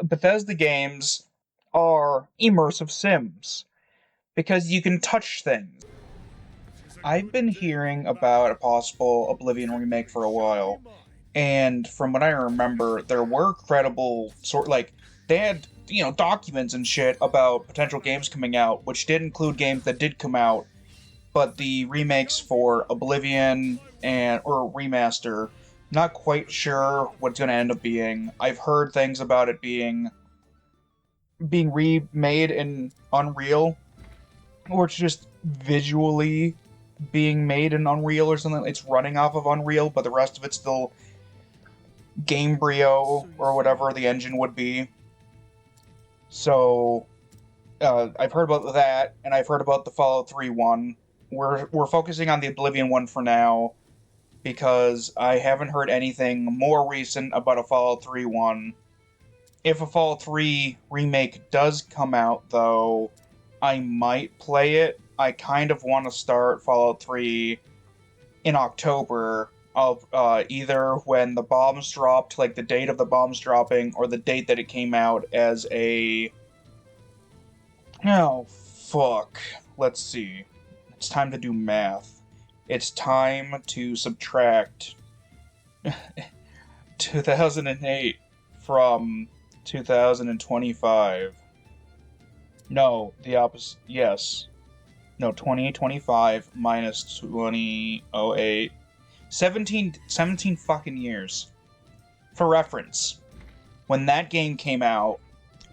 Bethesda Games are immersive sims because you can touch things. I've been hearing about a possible Oblivion remake for a while, and from what I remember, there were credible they had documents and shit about potential games coming out, which did include games that did come out, but the remakes for Oblivion and or remaster, not quite sure what it's going to end up being. I've heard things about it being remade in Unreal, or it's just visually being made in Unreal or something. It's running off of Unreal, but the rest of it's still Gamebryo or whatever the engine would be. So I've heard about that, and I've heard about the Fallout 3 one. We're focusing on the Oblivion one for now because I haven't heard anything more recent about a Fallout 3 one. If a Fallout 3 remake does come out, though, I might play it. I kind of want to start Fallout 3 in October, of either when the bombs dropped, like the date of the bombs dropping, or the date that it came out as a... Oh, fuck. Let's see. It's time to do math. It's time to subtract 2008 from 2025. No, the opposite. Yes. No, 2025 minus 2008. 17 fucking years. For reference, when that game came out,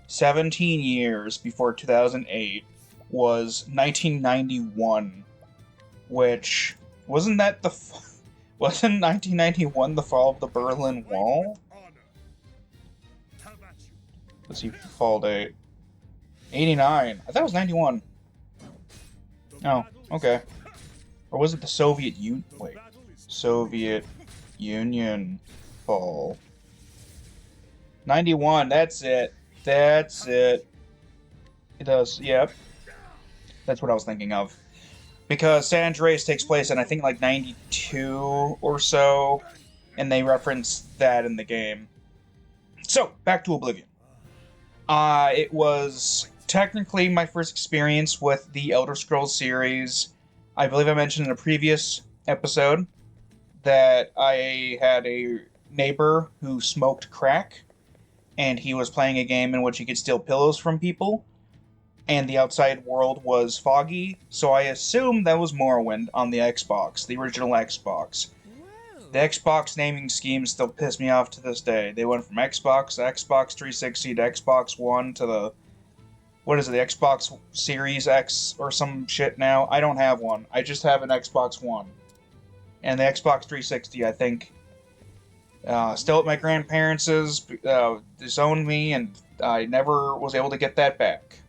17 years before 2008 was 1991, which wasn't that the wasn't 1991 the fall of the Berlin Wall? Let's see, fall date. 89. I thought it was 91. Oh, okay. Or was it the Soviet Union? Wait. Soviet Union fall. 91, that's it. That's it. It does, yep. That's what I was thinking of. Because San Andreas takes place in, I think, like 92 or so, and they reference that in the game. So, back to Oblivion. It was technically my first experience with the Elder Scrolls series. I believe I mentioned in a previous episode that I had a neighbor who smoked crack, and he was playing a game in which he could steal pillows from people, and the outside world was foggy, so I assumed that was Morrowind on the Xbox, the original Xbox. The Xbox naming scheme still piss me off to this day. They went from Xbox to Xbox 360 to Xbox One to the... What is it, the Xbox Series X or some shit now? I don't have one. I just have an Xbox One. And the Xbox 360, I think, still at my grandparents' disowned me, and I never was able to get that back.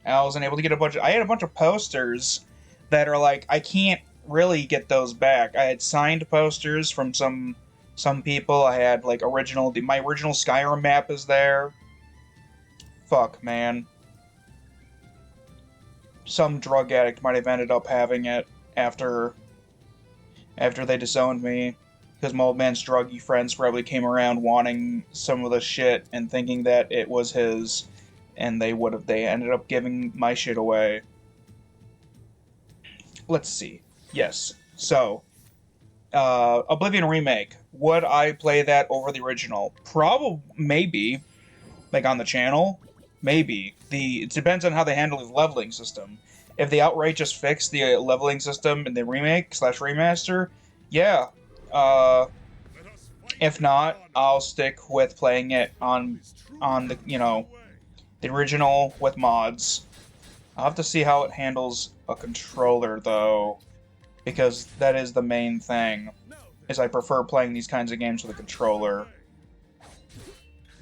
I wasn't able to get I had a bunch of posters that are like, I can't really get those back. I had signed posters from some people. I had like my original Skyrim map is there. Fuck, man. Some drug addict might have ended up having it after they disowned me, because my old man's druggy friends probably came around wanting some of the shit and thinking that it was his, and they ended up giving my shit away. Let's see. Yes. So, Oblivion Remake. Would I play that over the original? Probably, maybe. Like on the channel? Maybe. It depends on how they handle the leveling system. If they outright just fix the leveling system in the remake/remaster, yeah. If not, I'll stick with playing it on the the original with mods. I'll have to see how it handles a controller though, because that is the main thing. Is I prefer playing these kinds of games with a controller.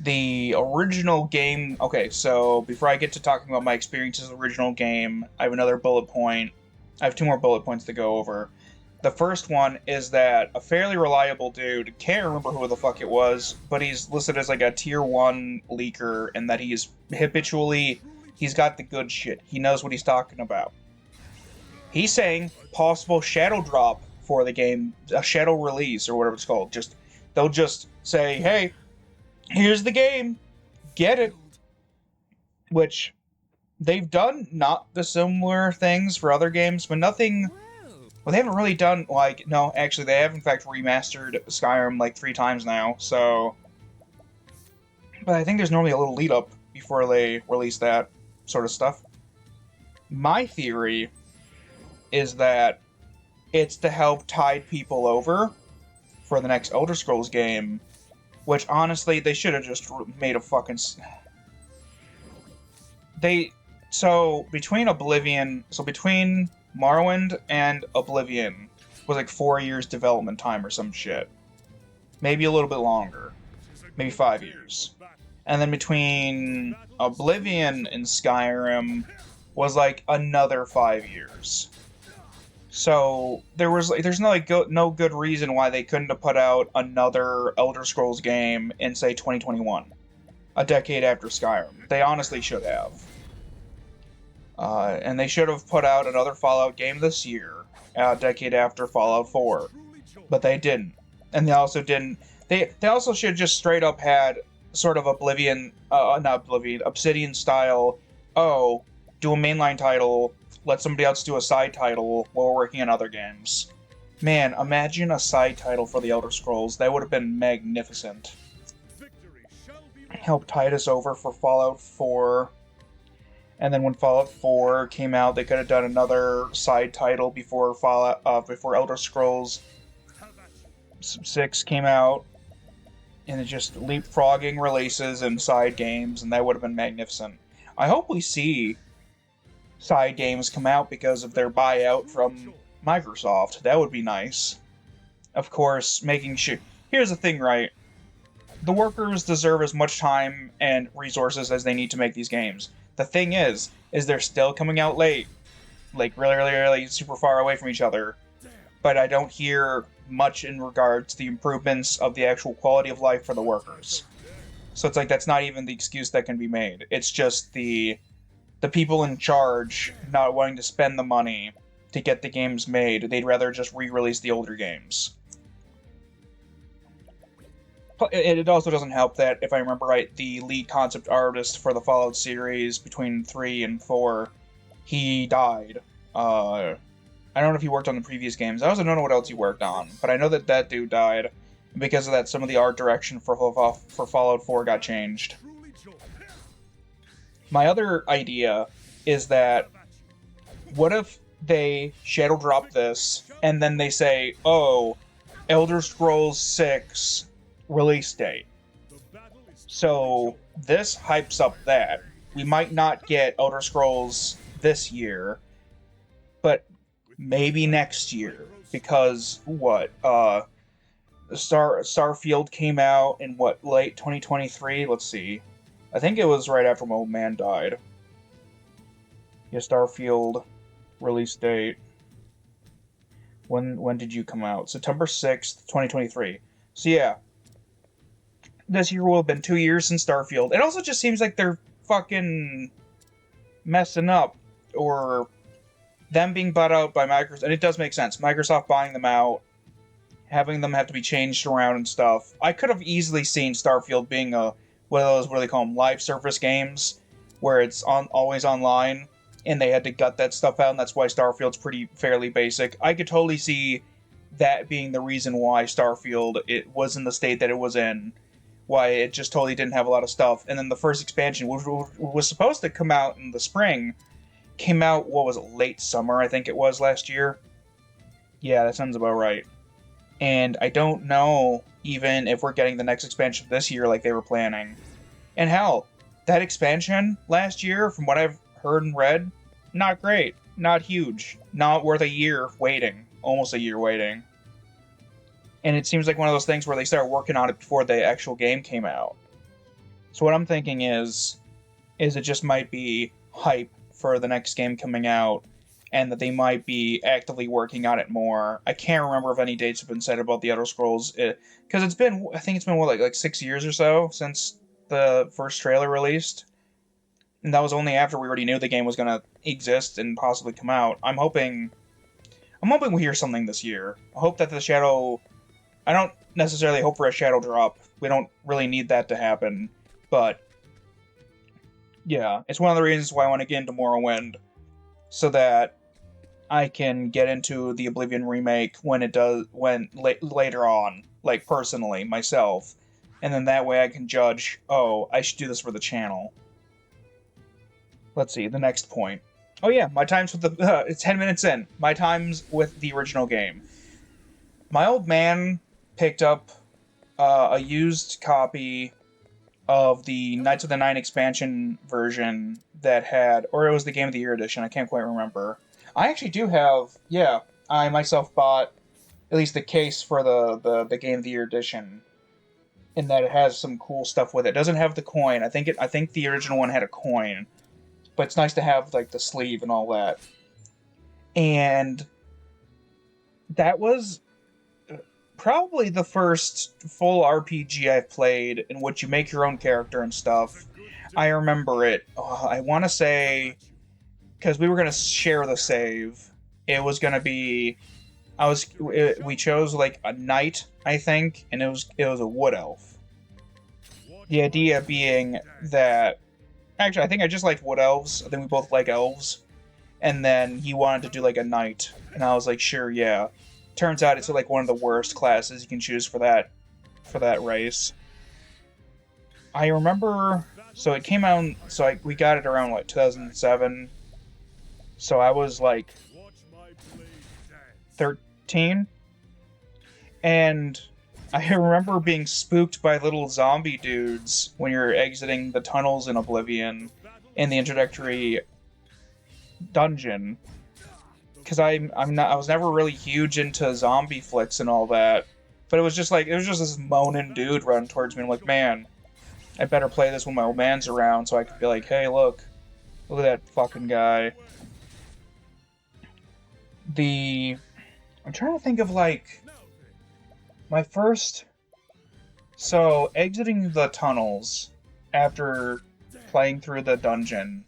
The original game... Okay, so before I get to talking about my experiences with the original game, I have another bullet point. I have two more bullet points to go over. The first one is that a fairly reliable dude, can't remember who the fuck it was, but he's listed as like a tier 1 leaker, and that he's got the good shit. He knows what he's talking about. He's saying possible shadow drop for the game, a shadow release, or whatever it's called. They'll just say, hey, here's the game, get it, which they've done not dissimilar things for other games, but nothing. Well, they haven't really done, like, no, actually, they have, in fact, remastered Skyrim, like, 3 times now, so... But I think there's normally a little lead-up before they release that sort of stuff. My theory is that it's to help tide people over for the next Elder Scrolls game, which, honestly, they should have just made a fucking... So, between Morrowind and Oblivion was like 4 years development time or some shit. Maybe a little bit longer. Maybe 5 years. And then between Oblivion and Skyrim was like another 5 years. So there's no good reason why they couldn't have put out another Elder Scrolls game in, say, 2021, a decade after Skyrim. They honestly should have. And they should have put out another Fallout game this year, a decade after Fallout 4. But they didn't. And they also didn't... They also should have just straight up had sort of Obsidian style, oh, do a mainline title, let somebody else do a side title while we're working on other games. Man, imagine a side title for the Elder Scrolls. That would have been magnificent. Help tide us over for Fallout 4. And then when Fallout 4 came out, they could have done another side title before Elder Scrolls 6 came out. And it's just leapfrogging releases and side games, and that would have been magnificent. I hope we see side games come out because of their buyout from Microsoft. That would be nice. Of course, making sure... Here's the thing, right? The workers deserve as much time and resources as they need to make these games. The thing is they're still coming out late. Like, really super far away from each other. But I don't hear much in regards to the improvements of the actual quality of life for the workers. So it's like, that's not even the excuse that can be made. It's just the people in charge not wanting to spend the money to get the games made. They'd rather just re-release the older games. It also doesn't help that, if I remember right, the lead concept artist for the Fallout series between 3 and 4, he died. I don't know if he worked on the previous games. I also don't know what else he worked on, but I know that dude died. And because of that, some of the art direction for Fallout 4 got changed. My other idea is that, what if they shadow drop this, and then they say, oh, Elder Scrolls 6 release date. So this hypes up that. We might not get Elder Scrolls this year, but maybe next year. Because, Starfield came out in, late 2023? Let's see. I think it was right after my old man died. Yeah, Starfield release date. When did you come out? September 6th, 2023. So yeah. This year will have been 2 years since Starfield. It also just seems like they're fucking messing up. Or them being bought out by Microsoft. And it does make sense. Microsoft buying them out. Having them have to be changed around and stuff. I could have easily seen Starfield being one of those, what do they call them, live service games. Where it's always online. And they had to gut that stuff out. And that's why Starfield's fairly basic. I could totally see that being the reason why Starfield it was in the state that it was in. Why it just totally didn't have a lot of stuff. And then the first expansion, which was supposed to come out in the spring, came out, what was it, late summer, I think it was, last year? Yeah, that sounds about right. And I don't know even if we're getting the next expansion this year like they were planning. And hell, that expansion last year, from what I've heard and read, not great. Not huge. Not worth a year waiting. Almost a year waiting. And it seems like one of those things where they started working on it before the actual game came out. So what I'm thinking is it just might be hype for the next game coming out, and that they might be actively working on it more. I can't remember if any dates have been set about the Elder Scrolls, because I think it's been like 6 years or so since the first trailer released, and that was only after we already knew the game was going to exist and possibly come out. I'm hoping we hear something this year. I hope that I don't necessarily hope for a shadow drop. We don't really need that to happen. But Yeah, it's one of the reasons why I want to get into Morrowind, so that I can get into the Oblivion remake when it does, later on, like personally myself, and then that way I can judge. Oh, I should do this for the channel. Let's see the next point. Oh yeah, my times with the it's 10 minutes in. My times with the original game. My old man picked up a used copy of the Knights of the Nine expansion version that had, or it was the Game of the Year edition. I can't quite remember. I actually do have, yeah. I myself bought at least the case for the Game of the Year edition, in that it has some cool stuff with it. It doesn't have the coin. I think the original one had a coin, but it's nice to have like the sleeve and all that. And that was probably the first full RPG I've played in which you make your own character and stuff. I remember it. I want to say, because we were gonna share the save. It was gonna be, we chose like a knight, I think, and it was a wood elf. The idea being that, actually, I think I just liked wood elves. I think we both like elves. And then he wanted to do like a knight, and I was like, sure, yeah. Turns out it's like one of the worst classes you can choose for that race. I remember, so it came out, we got it around like 2007. So I was like 13, and I remember being spooked by little zombie dudes when you're exiting the tunnels in Oblivion in the introductory dungeon, because I was never really huge into zombie flicks and all that, but it was just this moaning dude running towards me. I'm like, man, I better play this when my old man's around so I could be like, hey, look at that fucking guy. I'm trying to think of like my first, so exiting the tunnels after playing through the dungeon.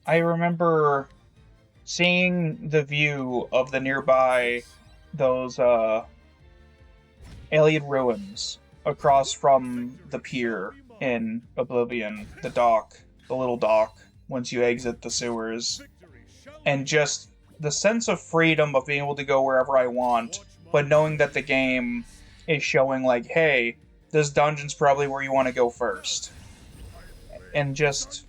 I remember seeing the view of the nearby, those alien ruins across from the pier in Oblivion, the little dock, once you exit the sewers. And just the sense of freedom of being able to go wherever I want, but knowing that the game is showing like, hey, this dungeon's probably where you want to go first. And just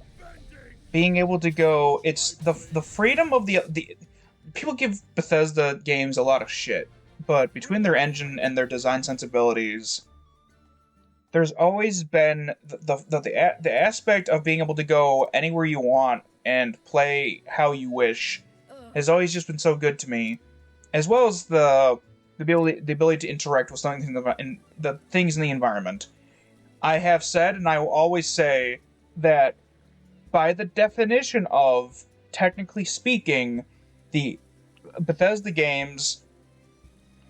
being able to go, it's the freedom of the people give Bethesda games a lot of shit, but between their engine and their design sensibilities, there's always been the aspect of being able to go anywhere you want and play how you wish has always just been so good to me, as well as the ability to interact with something in the things in the environment. I have said, and I will always say, that by the definition of, technically speaking, the Bethesda games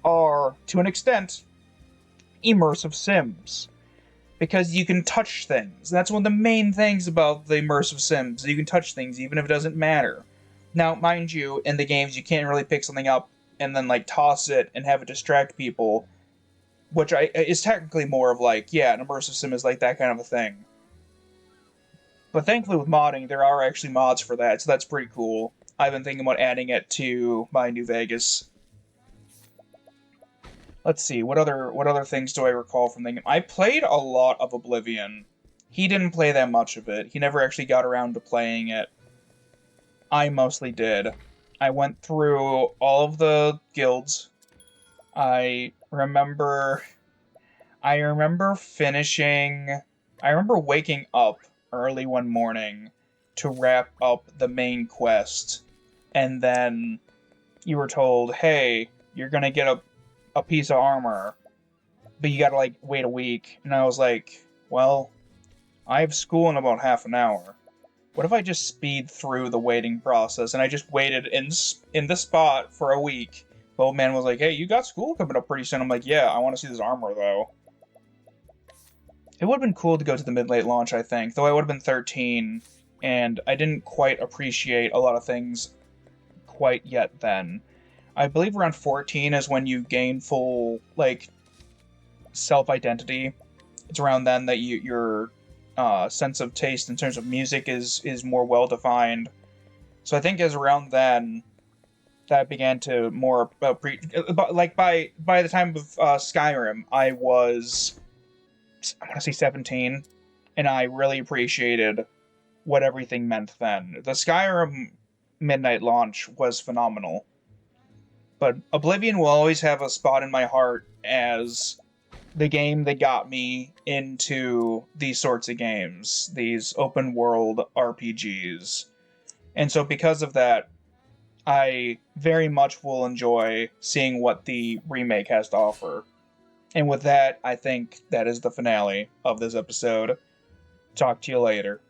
are, to an extent, immersive sims. Because you can touch things. That's one of the main things about the immersive sims. You can touch things even if it doesn't matter. Now, mind you, in the games you can't really pick something up and then like toss it and have it distract people, which is technically more of like, yeah, an immersive sim is like that kind of a thing. But thankfully with modding, there are actually mods for that, so that's pretty cool. I've been thinking about adding it to my New Vegas. Let's see, what other things do I recall from the game? I played a lot of Oblivion. He didn't play that much of it. He never actually got around to playing it. I mostly did. I went through all of the guilds. I remember waking up early one morning to wrap up the main quest, and then you were told, hey, you're gonna get a piece of armor, but you gotta like wait a week. And I was like, well, I have school in about half an hour. What if I just speed through the waiting process? And I just waited in the spot for a week. The old man was like, hey, you got school coming up pretty soon. I'm like, yeah, I want to see this armor though. It would have been cool to go to the mid-late launch, I think, though I would have been 13, and I didn't quite appreciate a lot of things quite yet then. I believe around 14 is when you gain full, like, self-identity. It's around then that you're sense of taste in terms of music is more well defined. So I think as around then that began to more like by the time of Skyrim, I want to say 17, and I really appreciated what everything meant then. The Skyrim midnight launch was phenomenal, but Oblivion will always have a spot in my heart as the game that got me into these sorts of games, these open world RPGs. And so because of that, I very much will enjoy seeing what the remake has to offer. And with that, I think that is the finale of this episode. Talk to you later.